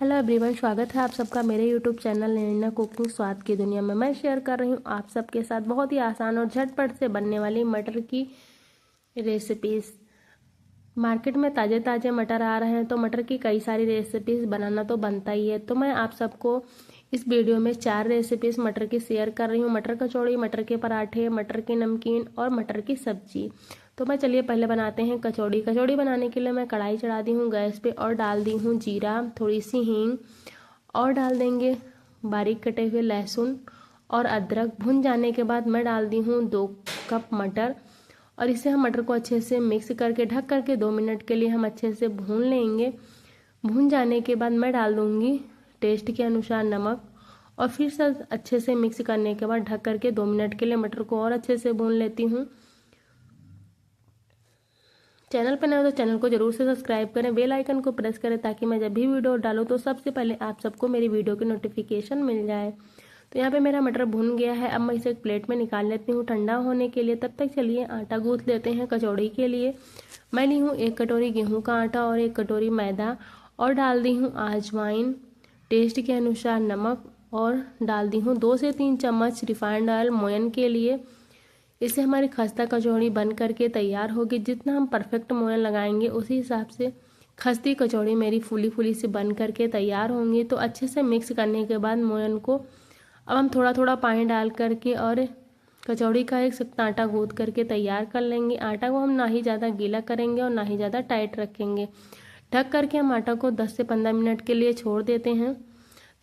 Hello everyone, स्वागत है आप सबका मेरे यूट्यूब चैनल नैना कुकिंग स्वाद की दुनिया में। मैं शेयर कर रही हूँ आप सबके साथ बहुत ही आसान और झटपट से बनने वाली मटर की रेसिपीज़। मार्केट में ताज़े ताज़े मटर आ रहे हैं तो मटर की कई सारी रेसिपीज़ बनाना तो बनता ही है। तो मैं आप सबको इस वीडियो में 4 रेसिपीज़ मटर की शेयर कर रही हूँ। मटर कचौड़ी, मटर के पराठे, मटर की नमकीन और मटर की सब्जी। तो मैं चलिए पहले बनाते हैं कचौड़ी। कचौड़ी बनाने के लिए मैं कढ़ाई चढ़ा दी हूँ गैस पे और डाल दी हूँ जीरा, थोड़ी सी हींग और डाल देंगे बारीक कटे हुए लहसुन और अदरक। भुन जाने के बाद मैं डाल दी हूँ 2 कप मटर और इसे हम मटर को अच्छे से मिक्स करके ढक करके 2 मिनट के लिए हम अच्छे से भून लेंगे। भून जाने के बाद मैं डाल दूँगी टेस्ट के अनुसार नमक और फिर से अच्छे से मिक्स करने के बाद ढक करके 2 मिनट के लिए मटर को और अच्छे से भून लेती हूँ। चैनल पर नए हो तो चैनल को जरूर से सब्सक्राइब करें, बेल आइकन को प्रेस करें ताकि मैं जब भी वीडियो डालूँ तो सबसे पहले आप सबको मेरी वीडियो की नोटिफिकेशन मिल जाए। तो यहाँ पे मेरा मटर भुन गया है। अब मैं इसे एक प्लेट में निकाल लेती हूँ ठंडा होने के लिए। तब तक चलिए आटा गूँथ लेते हैं कचौड़ी के लिए। मैं ली हूँ 1 कटोरी गेहूँ का आटा और 1 कटोरी मैदा और डाल दी हूँ अजवाइन, टेस्ट के अनुसार नमक और डाल दी हूँ 2 से 3 चम्मच रिफाइंड ऑयल मोयन के लिए। इससे हमारी खस्ता कचौड़ी बन करके तैयार होगी। जितना हम परफेक्ट मोयन लगाएंगे उसी हिसाब से खस्ती कचौड़ी मेरी फूली फूली सी बन करके तैयार होंगी। तो अच्छे से मिक्स करने के बाद मोयन को अब हम थोड़ा थोड़ा पानी डाल करके और कचौड़ी का एक सख्त आटा गूँथ करके तैयार कर लेंगे। आटा को हम ना ही ज़्यादा गीला करेंगे और ना ही ज़्यादा टाइट रखेंगे। ढक करके हम आटा को 10 से 15 मिनट के लिए छोड़ देते हैं।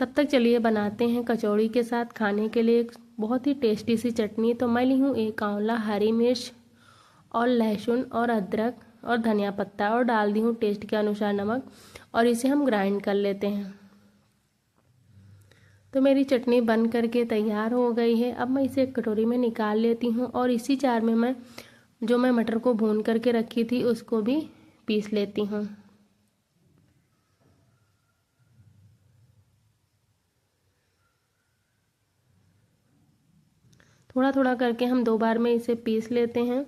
तब तक चलिए बनाते हैं कचौड़ी के साथ खाने के लिए एक बहुत ही टेस्टी सी चटनी। तो मैं ली हूँ 1 आंवला, हरी मिर्च और लहसुन और अदरक और धनिया पत्ता और डाल दी हूँ टेस्ट के अनुसार नमक और इसे हम ग्राइंड कर लेते हैं। तो मेरी चटनी बन करके तैयार हो गई है। अब मैं इसे एक कटोरी में निकाल लेती हूँ और इसी जार में मैं मटर को भून करके रखी थी उसको भी पीस लेती हूँ। थोड़ा थोड़ा करके हम 2 बार में इसे पीस लेते हैं।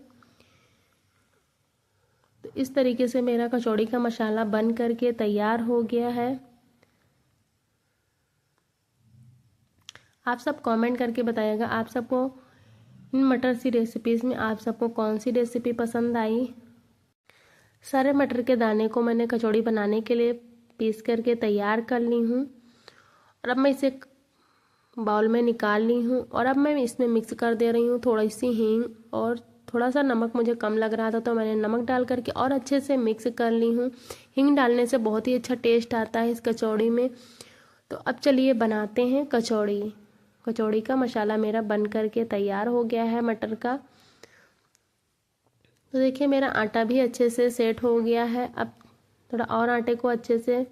तो इस तरीके से मेरा कचौड़ी का मसाला बन करके तैयार हो गया है। आप सब कमेंट करके बताइएगा आप सबको इन मटर सी रेसिपीज़ में आप सबको कौन सी रेसिपी पसंद आई। सारे मटर के दाने को मैंने कचौड़ी बनाने के लिए पीस करके तैयार कर ली हूँ और अब मैं इसे बाउल में निकाल ली हूँ और अब मैं इसमें मिक्स कर दे रही हूँ थोड़ी सी हींग और थोड़ा सा नमक मुझे कम लग रहा था तो मैंने नमक डाल करके और अच्छे से मिक्स कर ली हूँ। हींग डालने से बहुत ही अच्छा टेस्ट आता है इस कचौड़ी में। तो अब चलिए बनाते हैं कचौड़ी। कचौड़ी का मसाला मेरा बन करके तैयार हो गया है मटर का। तो देखिए मेरा आटा भी अच्छे से सेट हो गया है। अब थोड़ा और आटे को अच्छे से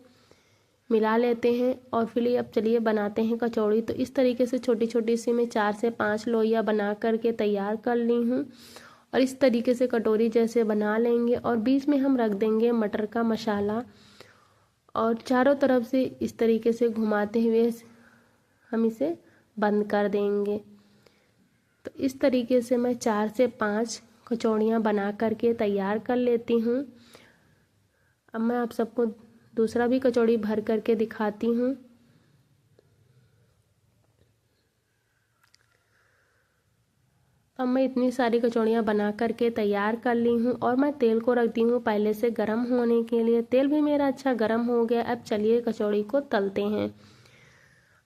मिला लेते हैं और फिर अब चलिए बनाते हैं कचौड़ी। तो इस तरीके से छोटी छोटी सी मैं 4 से 5 लोइयाँ बना करके तैयार कर ली हूँ और इस तरीके से कटोरी जैसे बना लेंगे और बीच में हम रख देंगे मटर का मसाला और चारों तरफ से इस तरीके से घुमाते हुए हम इसे बंद कर देंगे। तो इस तरीके से मैं 4 से 5 कचौड़ियाँ बना करके तैयार कर लेती हूँ। अब मैं आप सबको दूसरा भी कचौड़ी भर करके दिखाती हूँ। अब मैं इतनी सारी कचौड़ियाँ बना करके तैयार कर ली हूँ और मैं तेल को रख दी हूँ पहले से गर्म होने के लिए। तेल भी मेरा अच्छा गर्म हो गया। अब चलिए कचौड़ी को तलते हैं।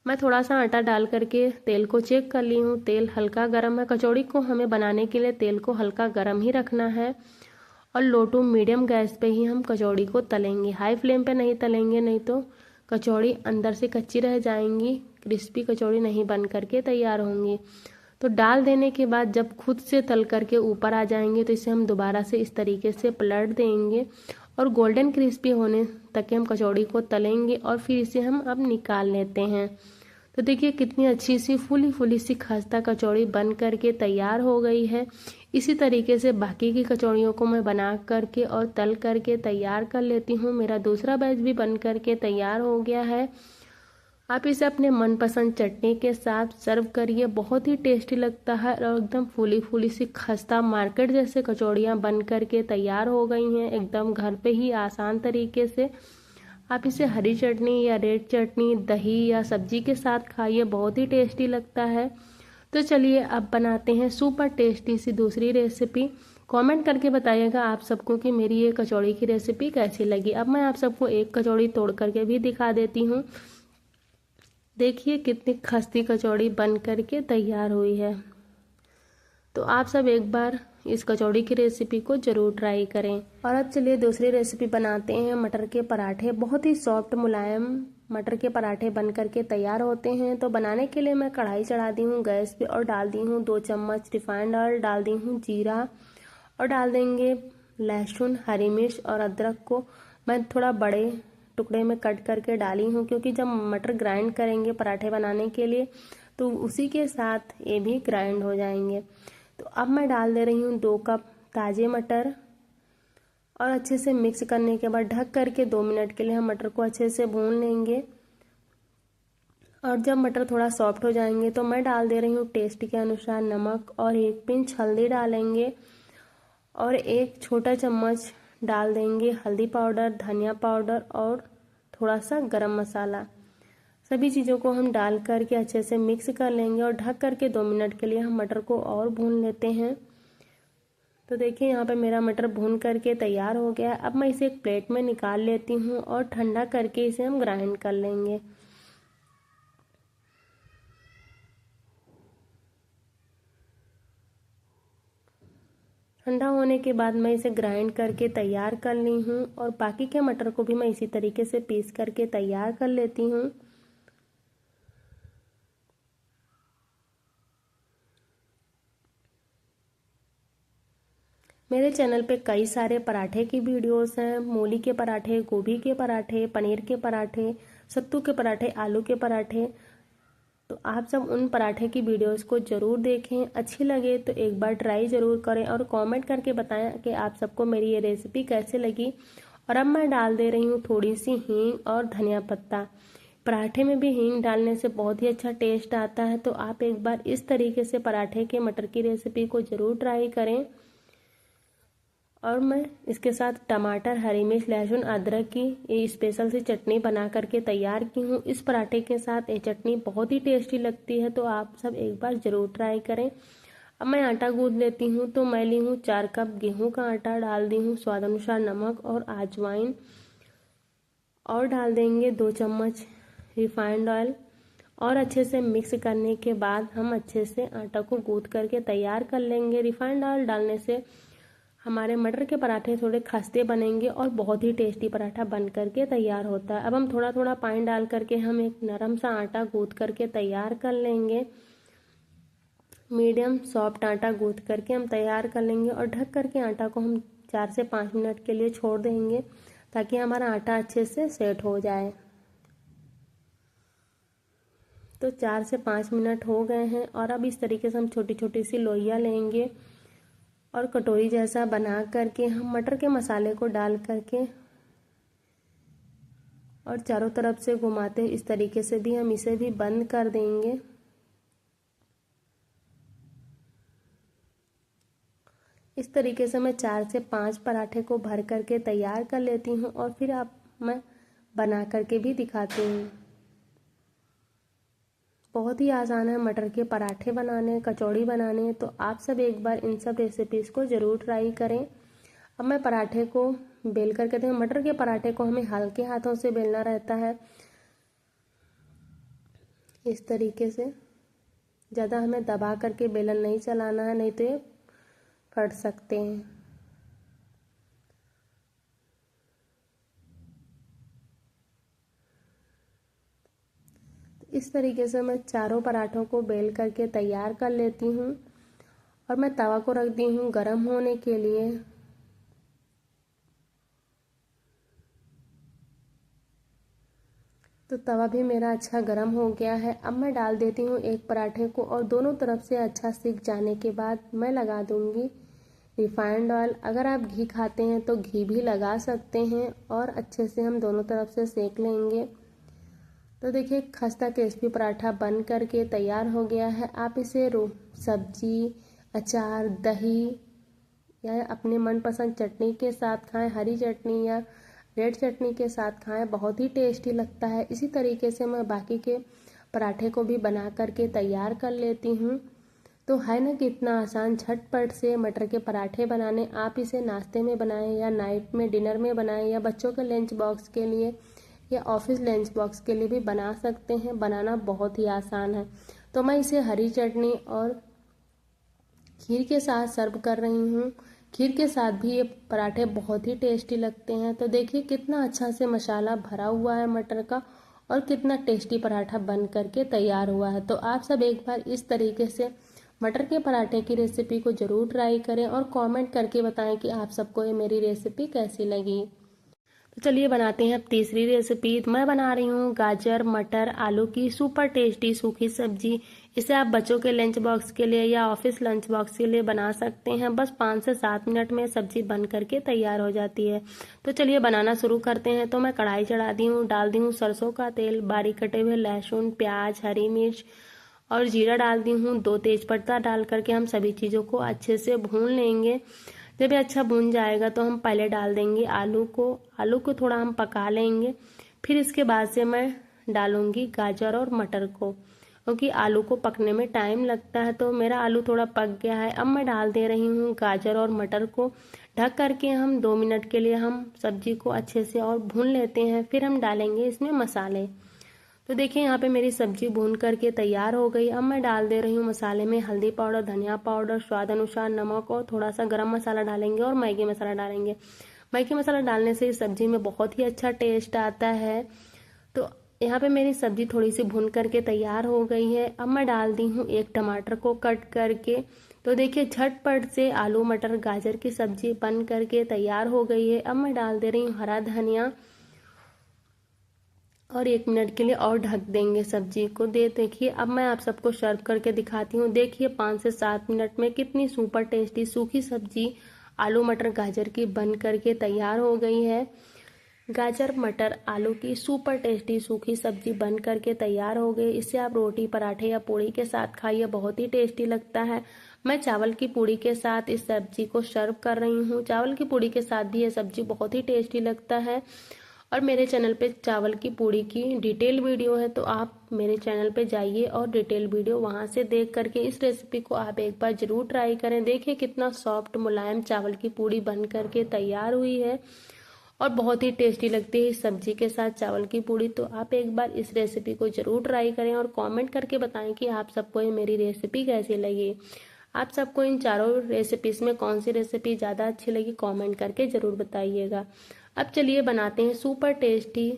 मैं थोड़ा सा आटा डाल करके तेल को चेक कर ली हूँ। तेल हल्का गर्म है। कचौड़ी को हमें बनाने के लिए तेल को हल्का गर्म ही रखना है और लो टू मीडियम गैस पे ही हम कचौड़ी को तलेंगे। हाई फ्लेम पे नहीं तलेंगे, नहीं तो कचौड़ी अंदर से कच्ची रह जाएंगी, क्रिस्पी कचौड़ी नहीं बन करके तैयार होंगी। तो डाल देने के बाद जब खुद से तल करके ऊपर आ जाएंगे तो इसे हम दोबारा से इस तरीके से पलट देंगे और गोल्डन क्रिस्पी होने तक हम कचौड़ी को तलेंगे और फिर इसे हम अब निकाल लेते हैं। तो देखिए कितनी अच्छी सी फूली फूली सी खस्ता कचौड़ी बन करके तैयार हो गई है। इसी तरीके से बाकी की कचौड़ियों को मैं बना करके और तल करके तैयार कर लेती हूँ। मेरा दूसरा बैच भी बन करके तैयार हो गया है। आप इसे अपने मनपसंद चटनी के साथ सर्व करिए, बहुत ही टेस्टी लगता है और एकदम फूली फूली सी खस्ता मार्केट जैसे कचौड़ियाँ बन करके तैयार हो गई हैं एकदम घर पे ही आसान तरीके से। आप इसे हरी चटनी या रेड चटनी, दही या सब्जी के साथ खाइए, बहुत ही टेस्टी लगता है। तो चलिए अब बनाते हैं सुपर टेस्टी सी दूसरी रेसिपी। कमेंट करके बताइएगा आप सबको कि मेरी ये कचौड़ी की रेसिपी कैसी लगी। अब मैं आप सबको एक कचौड़ी तोड़ करके भी दिखा देती हूँ। देखिए कितनी खस्ती कचौड़ी बन करके तैयार हुई है। तो आप सब एक बार इस कचौड़ी की रेसिपी को ज़रूर ट्राई करें। और अब चलिए दूसरी रेसिपी बनाते हैं, मटर के पराठे। बहुत ही सॉफ्ट मुलायम मटर के पराठे बन करके तैयार होते हैं। तो बनाने के लिए मैं कढ़ाई चढ़ा दी हूँ गैस पे और डाल दी हूँ 2 चम्मच रिफाइंड ऑयल, डाल दी हूँ जीरा और डाल देंगे लहसुन, हरी मिर्च और अदरक को मैं थोड़ा बड़े टुकड़े में कट करके डाली हूँ, क्योंकि जब मटर ग्राइंड करेंगे पराठे बनाने के लिए तो उसी के साथ ये भी ग्राइंड हो जाएंगे। तो अब मैं डाल दे रही हूँ 2 कप ताज़े मटर और अच्छे से मिक्स करने के बाद ढक करके 2 मिनट के लिए हम मटर को अच्छे से भून लेंगे। और जब मटर थोड़ा सॉफ्ट हो जाएंगे तो मैं डाल दे रही हूँ टेस्ट के अनुसार नमक और 1 पिंच हल्दी डालेंगे और 1 छोटा चम्मच डाल देंगे हल्दी पाउडर, धनिया पाउडर और थोड़ा सा गरम मसाला। सभी चीज़ों को हम डाल करके अच्छे से मिक्स कर लेंगे और ढक करके 2 मिनट के लिए हम मटर को और भून लेते हैं। तो देखिए यहाँ पे मेरा मटर भून करके तैयार हो गया है। अब मैं इसे एक प्लेट में निकाल लेती हूँ और ठंडा करके इसे हम ग्राइंड कर लेंगे। ठंडा होने के बाद मैं इसे ग्राइंड करके तैयार कर ली हूँ और बाकी के मटर को भी मैं इसी तरीके से पीस करके तैयार कर लेती हूँ। मेरे चैनल पे कई सारे पराठे की वीडियोस हैं, मूली के पराठे, गोभी के पराठे, पनीर के पराठे, सत्तू के पराठे, आलू के पराठे। तो आप सब उन पराठे की वीडियोस को ज़रूर देखें, अच्छी लगे तो एक बार ट्राई ज़रूर करें और कमेंट करके बताएं कि आप सबको मेरी ये रेसिपी कैसे लगी। और अब मैं डाल दे रही हूँ थोड़ी सी हींग और धनिया पत्ता। पराठे में भी हींग डालने से बहुत ही अच्छा टेस्ट आता है। तो आप एक बार इस तरीके से पराठे के मटर की रेसिपी को ज़रूर ट्राई करें। और मैं इसके साथ टमाटर, हरी मिर्च, लहसुन, अदरक की ये स्पेशल सी चटनी बना करके तैयार की हूँ। इस पराठे के साथ ये चटनी बहुत ही टेस्टी लगती है। तो आप सब एक बार ज़रूर ट्राई करें। अब मैं आटा गूंथ लेती हूँ। तो मैं ली हूँ 4 कप गेहूं का आटा, डाल दी हूँ स्वाद अनुसार नमक और अजवाइन और डाल देंगे 2 चम्मच रिफाइंड ऑयल और अच्छे से मिक्स करने के बाद हम अच्छे से आटा को गूंथ करके तैयार कर लेंगे। रिफाइंड ऑयल डालने से हमारे मटर के पराठे थोड़े खस्ते बनेंगे और बहुत ही टेस्टी पराठा बन करके तैयार होता है। अब हम थोड़ा थोड़ा पानी डाल करके हम एक नरम सा आटा गूंथ करके तैयार कर लेंगे। मीडियम सॉफ्ट आटा गूंथ करके हम तैयार कर लेंगे और ढक करके आटा को हम 4 से 5 मिनट के लिए छोड़ देंगे ताकि हमारा आटा अच्छे से सेट हो जाए। तो 4 से 5 मिनट हो गए हैं और अब इस तरीके से हम छोटी छोटी सी लोइयाँ लेंगे और कटोरी जैसा बना करके हम मटर के मसाले को डाल करके और चारों तरफ से घुमाते इस तरीके से भी हम इसे भी बंद कर देंगे। इस तरीके से मैं 4 से 5 पराठे को भर करके तैयार कर लेती हूँ और फिर मैं बना करके भी दिखाती हूँ। बहुत ही आसान है मटर के पराठे बनाने, कचौड़ी बनाने। तो आप सब एक बार इन सब रेसिपीज़ को ज़रूर ट्राई करें। अब मैं पराठे को बेल करके दें। मटर के पराठे को हमें हल्के हाथों से बेलना रहता है, इस तरीके से। ज़्यादा हमें दबा करके बेलन नहीं चलाना है, नहीं तो ये फट सकते हैं। इस तरीके से मैं चारों पराठों को बेल करके तैयार कर लेती हूँ और मैं तवा को रख दी हूँ गरम होने के लिए। तो तवा भी मेरा अच्छा गरम हो गया है। अब मैं डाल देती हूँ एक पराठे को और दोनों तरफ से अच्छा सिक जाने के बाद मैं लगा दूँगी रिफाइंड ऑयल। अगर आप घी खाते हैं तो घी भी लगा सकते हैं और अच्छे से हम दोनों तरफ से सेक लेंगे। तो देखिए खस्ता क्रिस्पी पराठा बन करके तैयार हो गया है। आप इसे सब्जी, अचार, दही या अपने मनपसंद चटनी के साथ खाएं, हरी चटनी या रेड चटनी के साथ खाएं, बहुत ही टेस्टी लगता है। इसी तरीके से मैं बाकी के पराठे को भी बना करके तैयार कर लेती हूँ। तो है ना कितना आसान झटपट से मटर के पराठे बनाने। आप इसे नाश्ते में बनाएं या नाइट में डिनर में बनाएं या बच्चों के लंच बॉक्स के लिए या ऑफिस लंच बॉक्स के लिए भी बना सकते हैं। बनाना बहुत ही आसान है। तो मैं इसे हरी चटनी और खीर के साथ सर्व कर रही हूँ। खीर के साथ भी ये पराठे बहुत ही टेस्टी लगते हैं। तो देखिए कितना अच्छा से मसाला भरा हुआ है मटर का और कितना टेस्टी पराठा बन करके तैयार हुआ है। तो आप सब एक बार इस तरीके से मटर के पराठे की रेसिपी को ज़रूर ट्राई करें और कमेंट करके बताएं कि आप सबको ये मेरी रेसिपी कैसी लगी। तो चलिए बनाते हैं अब तीसरी रेसिपी। मैं बना रही हूँ गाजर मटर आलू की सुपर टेस्टी सूखी सब्जी। इसे आप बच्चों के लंच बॉक्स के लिए या ऑफिस लंच बॉक्स के लिए बना सकते हैं। बस 5 से 7 मिनट में सब्जी बन करके तैयार हो जाती है। तो चलिए बनाना शुरू करते हैं। तो मैं कढ़ाई चढ़ा दी हूँ, डाल दी हूँ सरसों का तेल, बारीक कटे हुए लहसुन प्याज हरी मिर्च और जीरा डाल दी हूँ। 2 तेजपत्ता डाल करके हम सभी चीज़ों को अच्छे से भून लेंगे। जब ये अच्छा भून जाएगा तो हम पहले डाल देंगे आलू को थोड़ा हम पका लेंगे। फिर इसके बाद से मैं डालूंगी गाजर और मटर को, क्योंकि आलू को पकने में टाइम लगता है। तो मेरा आलू थोड़ा पक गया है। अब मैं डाल दे रही हूँ गाजर और मटर को। ढक करके हम 2 मिनट के लिए हम सब्जी को अच्छे से और भून लेते हैं। फिर हम डालेंगे इसमें मसाले। तो देखिए यहाँ पे मेरी सब्जी भून करके तैयार हो गई। अब मैं डाल दे रही हूँ मसाले में हल्दी पाउडर धनिया पाउडर स्वाद अनुसार नमक और थोड़ा सा गरम मसाला डालेंगे और मैगी मसाला डालेंगे। मैगी मसाला डालने से इस सब्जी में बहुत ही अच्छा टेस्ट आता है। तो यहाँ पे मेरी सब्जी थोड़ी सी भून करके तैयार हो गई है। अब मैं डाल दी हूँ 1 टमाटर को कट करके। तो देखिए झटपट से आलू मटर गाजर की सब्जी बन करके तैयार हो गई है। अब मैं डाल दे रही हूँ हरा धनिया और 1 मिनट के लिए और ढक देंगे सब्जी को। देखिए अब मैं आप सबको सर्व करके दिखाती हूँ। देखिए 5 से 7 मिनट में कितनी सुपर टेस्टी सूखी सब्जी आलू मटर गाजर की बन करके तैयार हो गई है। गाजर मटर आलू की सुपर टेस्टी सूखी सब्जी बन करके तैयार हो गई। इससे आप रोटी पराठे या पूड़ी के साथ खाइए, बहुत ही टेस्टी लगता है। मैं चावल की पूड़ी के साथ इस सब्जी को सर्व कर रही हूँ। चावल की पूड़ी के साथ भी ये सब्जी बहुत ही टेस्टी लगता है। और मेरे चैनल पे चावल की पूड़ी की डिटेल वीडियो है, तो आप मेरे चैनल पे जाइए और डिटेल वीडियो वहां से देख करके इस रेसिपी को आप एक बार जरूर ट्राई करें। देखिए कितना सॉफ्ट मुलायम चावल की पूड़ी बन करके तैयार हुई है और बहुत ही टेस्टी लगती है इस सब्जी के साथ चावल की पूड़ी। तो आप एक बार इस रेसिपी को जरूर ट्राई करें और कमेंट करके बताएं कि आप सबको ये मेरी रेसिपी कैसी लगी। आप सबको इन चारों रेसिपीज में कौन सी रेसिपी ज़्यादा अच्छी लगी कमेंट करके ज़रूर बताइएगा। अब चलिए बनाते हैं सुपर टेस्टी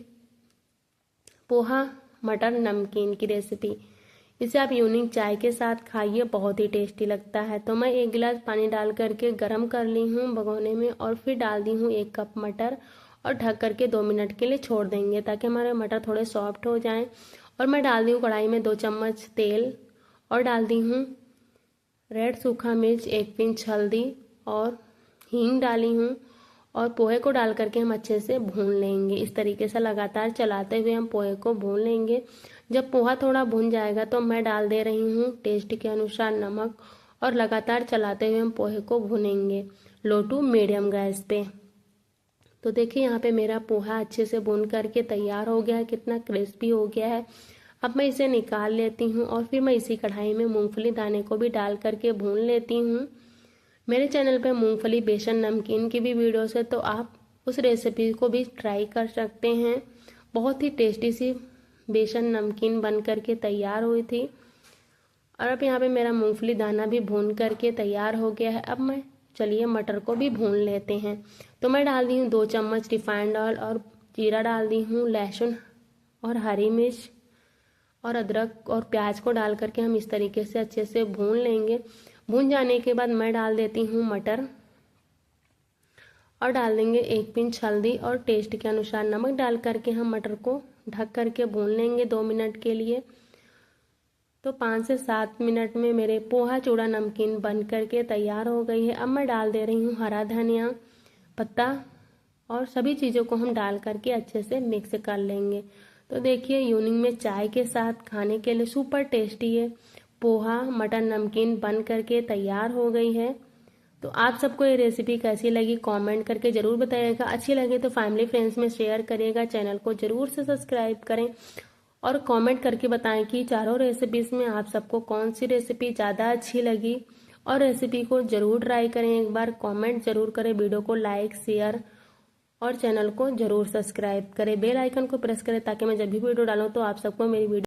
पोहा मटर नमकीन की रेसिपी। इसे आप इवनिंग चाय के साथ खाइए, बहुत ही टेस्टी लगता है। तो मैं 1 गिलास पानी डाल करके गर्म कर ली हूँ भगोने में और फिर डाल दी हूँ 1 कप मटर और ढक करके 2 मिनट के लिए छोड़ देंगे ताकि हमारे मटर थोड़े सॉफ्ट हो जाएं। और मैं डाल दी हूँ कढ़ाई में 2 चम्मच तेल और डाल दी हूँ रेड सूखा मिर्च 1 पिंच हल्दी और हींग डाली हूँ और पोहे को डाल करके हम अच्छे से भून लेंगे। इस तरीके से लगातार चलाते हुए हम पोहे को भून लेंगे। जब पोहा थोड़ा भून जाएगा तो मैं डाल दे रही हूँ टेस्ट के अनुसार नमक और लगातार चलाते हुए हम पोहे को भूनेंगे लो टू मीडियम गैस पे। तो देखिए यहाँ पे मेरा पोहा अच्छे से भून करके तैयार हो गया है, कितना क्रिस्पी हो गया है। अब मैं इसे निकाल लेती हूँ और फिर मैं इसी कढ़ाई में मूंगफली दाने को भी डाल करके भून लेती हूँ। मेरे चैनल पे मूंगफली बेसन नमकीन की भी वीडियोस है, तो आप उस रेसिपी को भी ट्राई कर सकते हैं। बहुत ही टेस्टी सी बेसन नमकीन बन करके तैयार हुई थी। और अब यहाँ पे मेरा मूंगफली दाना भी भून करके तैयार हो गया है। अब मैं चलिए मटर को भी भून लेते हैं। तो मैं डाल दी हूँ 2 चम्मच रिफाइंड ऑयल और जीरा डाल दी हूँ, लहसुन और हरी मिर्च और अदरक और प्याज को डाल करके हम इस तरीके से अच्छे से भून लेंगे। भून जाने के बाद मैं डाल देती हूँ मटर और डाल देंगे 1 पिंच हल्दी और टेस्ट के अनुसार नमक डाल करके हम मटर को ढक करके भून लेंगे 2 मिनट के लिए। तो 5 से 7 मिनट में मेरे पोहा चूड़ा नमकीन बन करके तैयार हो गई है। अब मैं डाल दे रही हूँ हरा धनिया पत्ता और सभी चीज़ों को हम डाल करके अच्छे से मिक्स कर लेंगे। तो देखिए इवनिंग में चाय के साथ खाने के लिए सुपर टेस्टी है पोहा मटर नमकीन बन करके तैयार हो गई है। तो आप सबको ये रेसिपी कैसी लगी कमेंट करके ज़रूर बताइएगा। अच्छी लगे तो फैमिली फ्रेंड्स में शेयर करिएगा। चैनल को ज़रूर से सब्सक्राइब करें और कमेंट करके बताएं कि चारों रेसिपीज़ में आप सबको कौन सी रेसिपी ज़्यादा अच्छी लगी, और रेसिपी को ज़रूर ट्राई करें। एक बार कमेंट ज़रूर करें, वीडियो को लाइक शेयर और चैनल को ज़रूर सब्सक्राइब करें। बेल आइकन को प्रेस करें ताकि मैं जब भी वीडियो डालूँ तो आप सबको मेरी वीडियो